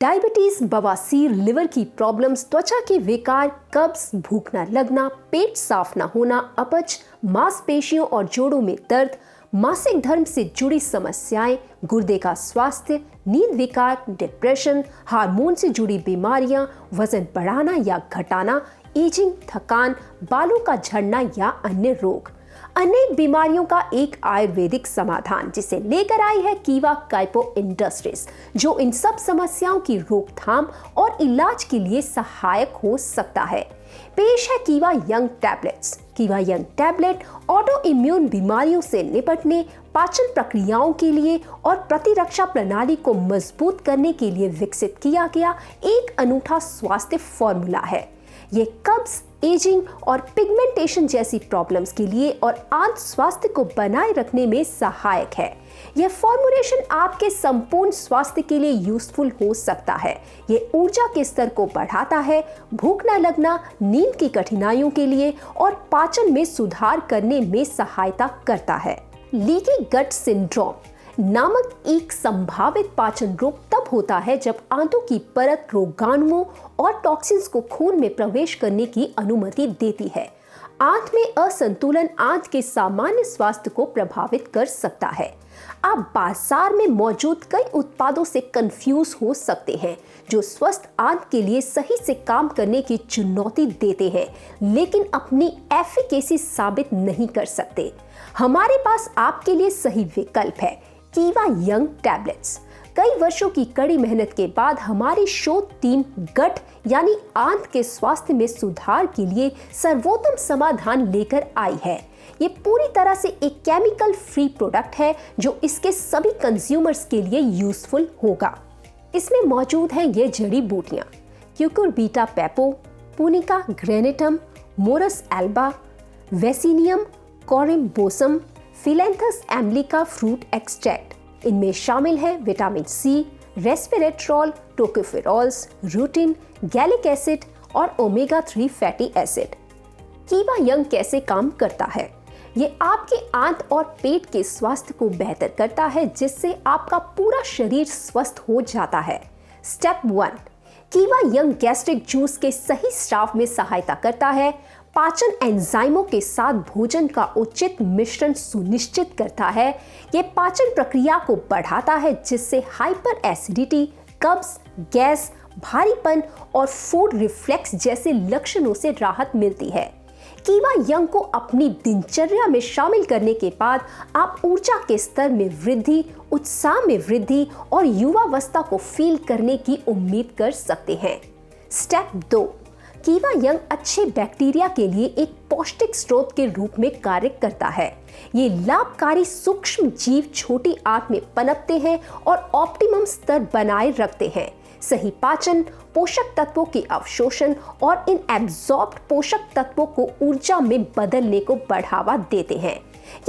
Diabetes, बवासीर, liver की problems, त्वचा के विकार, कब्ज, भूख न लगना, पेट साफ न होना, अपच, मांसपेशियों और जोड़ों में दर्द, मासिक धर्म से जुड़ी समस्याएं, गुर्दे का स्वास्थ्य, नींद विकार, डिप्रेशन, हार्मोन से जुड़ी बीमारियां, वजन बढ़ाना या घटाना, एजिंग, थकान, बालों का झड़ना या अन्य रोग, अनेक बीमारियों का एक आयुर्वेदिक समाधान जिसे लेकर आई है कीवा काइपो इंडस्ट्रीज, जो इन सब समस्याओं की रोकथाम और इलाज के लिए सहायक हो सकता है। पेश है कीवा यंग टैबलेट्स। कीवा यंग टैबलेट ऑटो इम्यून बीमारियों से निपटने, पाचन प्रक्रियाओं के लिए और प्रतिरक्षा प्रणाली को मजबूत करने के लिए विकसित किया गया एक अनूठा स्वास्थ्य फॉर्मूला है। ये कब्ज, एजिंग और पिगमेंटेशन जैसी प्रॉब्लम्स के लिए और आंत स्वास्थ्य को बनाए रखने में सहायक है। यह फॉर्मुलेशन आपके संपूर्ण स्वास्थ्य के लिए यूजफुल हो सकता है। ये ऊर्जा के स्तर को बढ़ाता है, भूख न लगना, नींद की कठिनाइयों के लिए और पाचन में सुधार करने में सहायता करता है। लीकी गट सिंड्रोम नामक एक संभावित पाचन रोग तब होता है जब आंतों की परत रोगाणुओं और टॉक्सिन्स को खून में प्रवेश करने की अनुमति देती है। आंत में असंतुलन आंत के सामान्य स्वास्थ्य को प्रभावित कर सकता है। आप बाजार में मौजूद कई उत्पादों से कंफ्यूज हो सकते हैं जो स्वस्थ आंत के लिए सही से काम करने की चुनौती देते हैं, लेकिन अपनी एफिकेसी साबित नहीं कर सकते। हमारे पास आपके लिए सही विकल्प है, कीवा यंग टैबलेट्स। कई वर्षों की कड़ी मेहनत के बाद हमारी शोध टीम गट यानी आंत के स्वास्थ्य में सुधार के लिए सर्वोत्तम समाधान लेकर आई है। ये पूरी तरह से एक केमिकल फ्री प्रोडक्ट है जो इसके सभी कंज्यूमर्स के लिए यूजफुल होगा। इसमें मौजूद हैं ये जड़ी बूटियां: Cucurbita pepo, Punica granatum, Morus alba, Vaccinium corymbosum, Phyllanthus emblica fruit extract. इनमें शामिल है vitamin C, resveratrol, tocopherols, rutin, gallic acid और omega 3 fatty acid. Kiva Young कैसे काम करता है? ये आपके आंत और पेट के स्वास्थ्य को बेहतर करता है, जिससे आपका पूरा शरीर स्वस्थ हो जाता है। स्टेप 1, कीवा यंग गैस्ट्रिक जूस के सही स्राव में सहायता करता है। पाचन एंजाइमों के साथ भोजन का उचित मिश्रण सुनिश्चित करता है। यह पाचन प्रक्रिया को बढ़ाता है, जिससे हाइपर एसिडिटी, कब्ज, गैस, भारीपन और फूड रिफ्लेक्स जैसे लक्षणों से राहत मिलती है। कीवा यंग को अपनी दिनचर्या में शामिल करने के बाद आप ऊर्जा के स्तर में वृद्धि, उत्साह में वृद्धि और युवावस्था को फील करने की उम्मीद कर सकते हैं। स्टेप 2, कीवा यंग अच्छे बैक्टीरिया के लिए एक पौष्टिक स्रोत के रूप में कार्य करता है। ये लाभकारी सूक्ष्म जीव छोटी आंत में पनपते हैं और ऑप्टिमम स्तर बनाए रखते हैं। सही पाचन, पोषक तत्वों के अवशोषण और इन एब्जॉर्ब्ड पोषक तत्वों को ऊर्जा में बदलने को बढ़ावा देते हैं।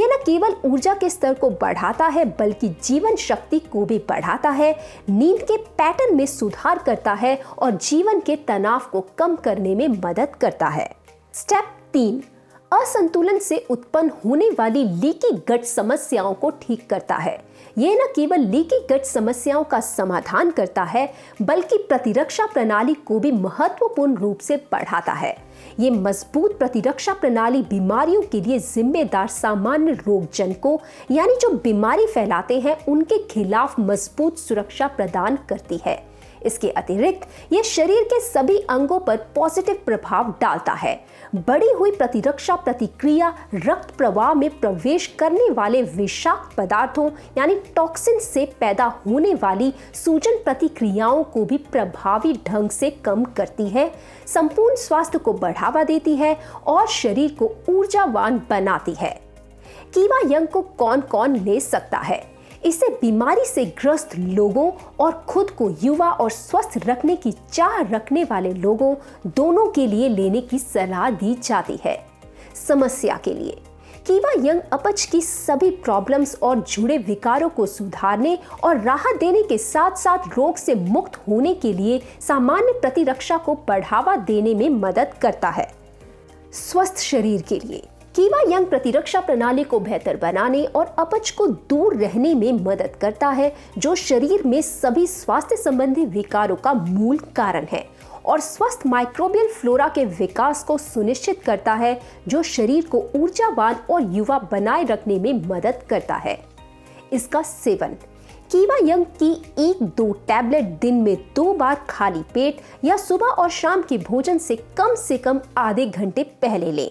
यह न केवल ऊर्जा के स्तर को बढ़ाता है, बल्कि जीवन शक्ति को भी बढ़ाता है, नींद के पैटर्न में सुधार करता है और जीवन के तनाव को कम करने में मदद करता है। स्टेप 3, असंतुलन से उत्पन्न होने वाली लीकी गट समस्याओं को ठीक करता है। यह न केवल लीकी गट समस्याओं का समाधान करता है, बल्कि प्रतिरक्षा प्रणाली को भी महत्वपूर्ण रूप से बढ़ाता है। ये मजबूत प्रतिरक्षा प्रणाली बीमारियों के लिए जिम्मेदार सामान्य रोगजनकों यानी जो बीमारी फैलाते हैं उनके खिलाफ मजबूत सुरक्षा प्रदान करती है। इसके अतिरिक्त यह शरीर के सभी अंगों पर पॉजिटिव प्रभाव डालता है। बढ़ी हुई प्रतिरक्षा प्रतिक्रिया रक्त प्रवाह में प्रवेश करने वाले विषाक्त पदार्थों यानी टॉक्सिन से पैदा होने वाली सूजन प्रतिक्रियाओं को भी प्रभावी ढंग से कम करती है, संपूर्ण स्वास्थ्य को बढ़ावा देती है और शरीर को ऊर्जावान बनाती है। कीवा यंग को कौन कौन ले सकता है? इसे बीमारी से ग्रस्त लोगों और खुद को युवा और स्वस्थ रखने की चाह रखने वाले लोगों दोनों के लिए लेने की सलाह दी जाती है। समस्या के लिए कीवा यंग अपच की सभी प्रॉब्लम्स और जुड़े विकारों को सुधारने और राहत देने के साथ साथ रोग से मुक्त होने के लिए सामान्य प्रतिरक्षा को बढ़ावा देने में मदद करता है। स्वस्थ शरीर के लिए कीवा यंग प्रतिरक्षा प्रणाली को बेहतर बनाने और अपच को दूर रहने में मदद करता है, जो शरीर में सभी स्वास्थ्य संबंधी विकारों का मूल कारण है, और स्वस्थ माइक्रोबियल फ्लोरा के विकास को सुनिश्चित करता है, जो शरीर को ऊर्जावान और युवा बनाए रखने में मदद करता है। इसका सेवन: कीवा यंग की 1-2 टैबलेट दिन में 2 बार खाली पेट या सुबह और शाम के भोजन से कम आधे घंटे पहले लें।